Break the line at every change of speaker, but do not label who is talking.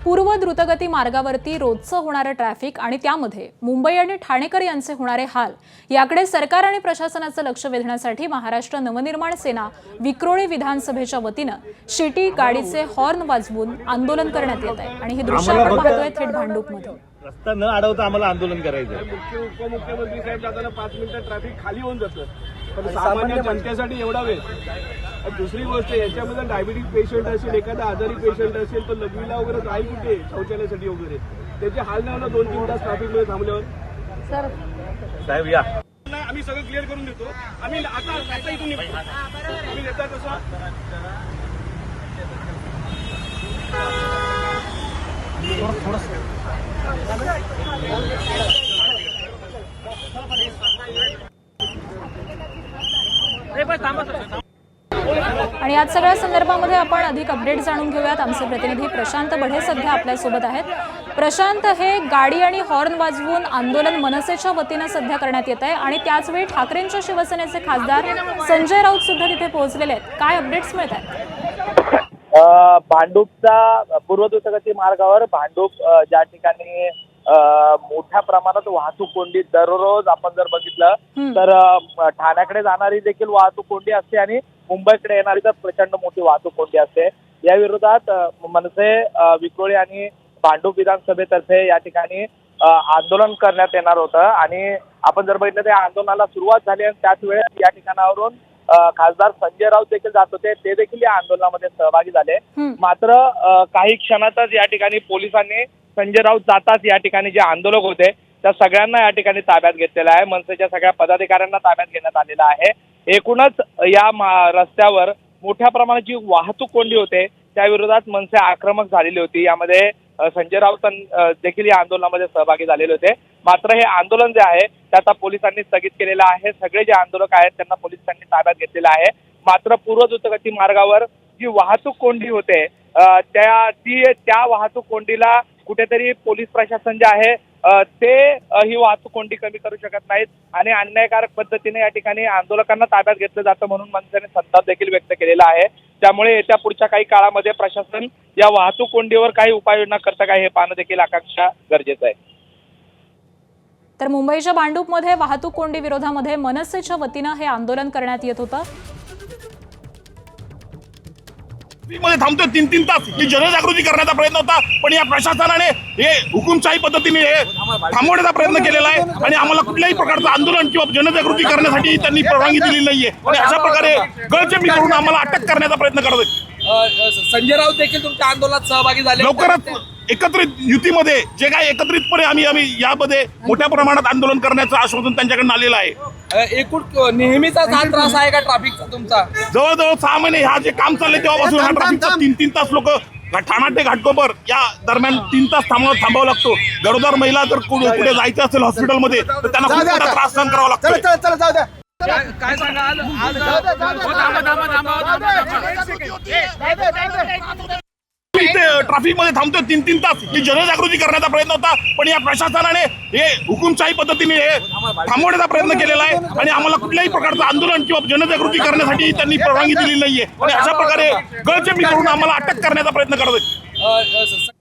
पूर्व द्रुतगती मार्गावरती रोजचं होणारं ट्रॅफिक आणि त्यामध्ये मुंबई आणि ठाणेकर यांचे होणारे हाल याकडे सरकार आणि प्रशासनाचं लक्ष वेधण्यासाठी महाराष्ट्र नवनिर्माण सेना विक्रोळी विधानसभेच्या वतीनं शिटी गाडीचे हॉर्न वाजवून आंदोलन करण्यात येत आहे आणि हे दृश्य आपण पाहतोय थेट भांडूपमध्ये।
रस्ता न अडवता आम्हाला आंदोलन करायचं आहे।
उपमुख्यमंत्री साहेब जाताना 5 मिनिटं ट्रॅफिक खाली होऊन जातं, पण सामान्य जनतेसाठी एवढा वेळ। दुसरी गोष्ट, याच्यामध्ये डायबिटीज पेशंट असेल, एखादा आजारी पेशंट असेल, तो लघवीला वगैरे जाईल कुठे शौचालयासाठी वगैरे, त्याचे हाल नाही होणार 2-3 तास ट्रॅफिकमध्ये थांबल्यावर।
साहेब या,
आम्ही सगळं क्लिअर करून देतो। आम्ही आता इथून निघतो, आम्ही नेता कसं
आणि याच सगळ्या संदर्भामध्ये आपण अधिक अपडेट जाणून घेऊयात। आमचे प्रतिनिधी प्रशांत बढे सध्या आपल्या सोबत आहेत। प्रशांत, हे गाडी आणि हॉर्न वाजवून आंदोलन मनसेच्या वतीने सध्या करण्यात येत आहे आणि त्याच वेळी ठाकरेंच्या शिवसेनेचे खासदार संजय राऊत सुद्धा तिथे पोहोचलेले आहेत। काय अपडेट्स मिळत आहेत?
भांडूपचा पूर्व द्रुतगती मार्गावर भांडूप ज्या ठिकाणी मोठ्या प्रमाणात वाहतूक कोंडी दररोज आपण जर बघितलं तर ठाण्याकडे जाणारी देखील वाहतूक कोंडी असते आणि मुंबईकडे येणारी तर प्रचंड मोठी वाहतूक कोंडी असते। या विरोधात मनसे विक्रोळी आणि भांडूप विधानसभेतर्फे या ठिकाणी आंदोलन करण्यात येणार होतं आणि आपण जर बघितलं त्या आंदोलनाला सुरुवात झाली आणि त्याच वेळेस या ठिकाणावरून खासदार संजय राऊत देखील जात होते, ते देखील या आंदोलनामध्ये सहभागी झाले। मात्र काही क्षणातच या ठिकाणी पोलिसांनी संजय राऊत जाताच या ठिकाणी जे आंदोलक होते त्या सगळ्यांना या ठिकाणी ताब्यात घेतलेलं आहे। मनसेच्या सगळ्या पदाधिकाऱ्यांना ताब्यात घेण्यात आलेलं आहे। एकूणच या रस्त्यावर मोठ्या प्रमाणाची वाहतूक कोंडी होते, त्या विरोधात मनसे आक्रमक झालेली होती। यामध्ये संजय राऊत देखील या आंदोलनामध्ये सहभागी झालेले होते। मात्र हे आंदोलन जे आहे ते आता पोलिसांनी स्थगित केलेलं आहे। सगळे जे आंदोलक आहेत त्यांना पोलिसांनी ताब्यात घेतलेलं आहे। मात्र पूर्व द्रुतगती मार्गावर जी वाहतूक कोंडी होते त्या वाहतूक कोंडीला कुठेतरी पोलीस प्रशासन जे आहे ते ही वाहतूक कोंडी कमी करू शकत नाहीत आणि अन्यायकारक पद्धतीने या ठिकाणी आंदोलकांना ताब्यात घेतलं जातं म्हणून मनसेने संताप देखील व्यक्त केलेला आहे। त्यामुळे येत्या पुढच्या काही काळामध्ये प्रशासन या वाहतूक कोंडीवर काही उपाययोजना करतं का हे पाहणं देखील आकांक्षा गरजेचं आहे।
तर मुंबईच्या भांडूपमध्ये वाहतूक कोंडी विरोधामध्ये मनसेच्या वतीनं हे आंदोलन करण्यात येत होतं।
मध्ये थांबतोय 3-3 तास, ही जनजागृती करण्याचा प्रयत्न होता, पण या प्रशासनाने हे हुकुमशाही पद्धतीने हे थांबवण्याचा प्रयत्न केलेला आहे आणि आम्हाला कुठल्याही प्रकारचं आंदोलन किंवा जनजागृती करण्यासाठी त्यांनी परवानगी दिलेली नाहीये आणि अशा प्रकारे गळचेपी करून आम्हाला अटक करण्याचा प्रयत्न करत आहेत।
संजय राऊत देखील तुमच्या आंदोलनात सहभागी झाले।
लवकरच एकत्रित युतीमध्ये जे काही एकत्रितपणे आम्ही यामध्ये मोठ्या प्रमाणात आंदोलन करण्याचं आश्वासन त्यांच्याकडून आलेलं आहे।
एकूण नेहमीचा हा त्रास आहे का ट्रॅफिकचा तुमचा?
जवळजवळ 6 महिने हा जे काम चाललंय तेव्हापासून हा ट्रॅफिकचा 3-3 तास लोक ठाणा ते घाटकोपर या दरम्यान 3 तास थांबावा लागतो। गरोदर महिला जर कुठे जायचं असेल हॉस्पिटलमध्ये तर त्यांना खूप मोठा त्रास सहन करावा लागतो।
काय सांगाल?
इथे ट्रॅफिक मध्ये थांबतोय 3-3 तास, ही जनजागृती करण्याचा प्रयत्न होता, पण या प्रशासनाने हे हुकुमशाही पद्धतीने हे थांबवण्याचा प्रयत्न केलेला आहे आणि आम्हाला कुठल्याही प्रकारचं आंदोलन किंवा जनजागृती करण्यासाठी त्यांनी परवानगी दिलेली नाहीये आणि अशा प्रकारे गळचेपी करून आम्हाला अटक करण्याचा प्रयत्न करत आहेत।